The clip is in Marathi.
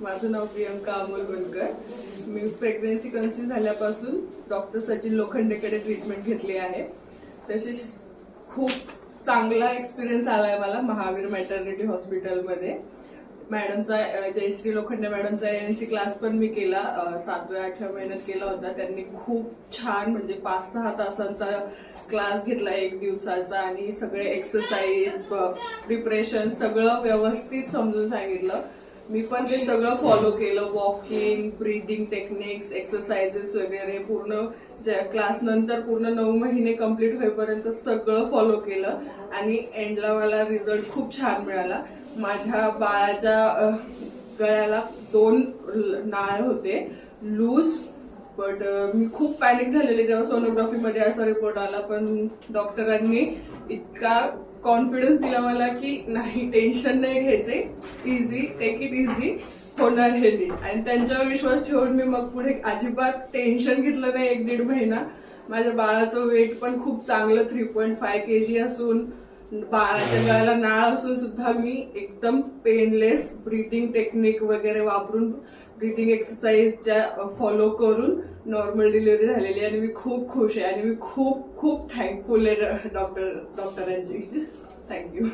माझं नाव प्रियंका अमोल बनकर. मी प्रेग्नन्सी कन्सीव्ह झाल्यापासून डॉक्टर सचिन लोखंडेकडे ट्रीटमेंट घेतली आहे. तसेच खूप चांगला एक्सपिरियन्स आलाय मला महावीर मॅटर्निटी हॉस्पिटलमध्ये. मॅडमचा जयश्री लोखंडे मॅडमचा एएनसी क्लास पण मी केला, 7व्या-8व्या महिन्यात केला होता. त्यांनी खूप छान म्हणजे 5-6 तासांचा क्लास घेतला, 1 दिवसाचा, आणि सगळे एक्सरसाइज प्रिपरेशन सगळं व्यवस्थित समजून सांगितलं. मी पण ते सगळं फॉलो केलं. वॉकिंग, ब्रीदिंग टेक्निक्स, एक्सरसाइजेस वगैरे पूर्ण क्लास नंतर पूर्ण 9 महिने कंप्लीट होईपर्यंत सगळं फॉलो केलं आणि एंडला मला रिझल्ट खूप छान मिळाला. माझ्या बाळाच्या गळ्याला 2 नाळ होते लूज, बट मी खूप पॅनिक झालेले जेव्हा सोनोग्राफीमध्ये असा रिपोर्ट आला. पण डॉक्टरांनी इतका कॉन्फिडन्स दिला मला की नाही, टेन्शन नाही घ्यायचे, इझी, टेक इट इझी, होणार हे नीट. आणि त्यांच्यावर विश्वास ठेवून मी मग पुढे अजिबात टेन्शन घेतलं नाही 1-1.5 महिना. माझ्या बाळाचं वेट पण खूप चांगलं 3.5 kg असून, बाळाच्या गळ्याला नाळ असून सुद्धा मी एकदम पेनलेस ब्रीदिंग टेक्निक वगैरे वापरून, ब्रीदिंग एक्सरसाइज ज्या फॉलो करून नॉर्मल डिलिव्हरी झालेली. आणि मी खूप खुश आहे आणि मी खूप खूप थँकफुल आहे डॉक्टरांची. थँक्यू.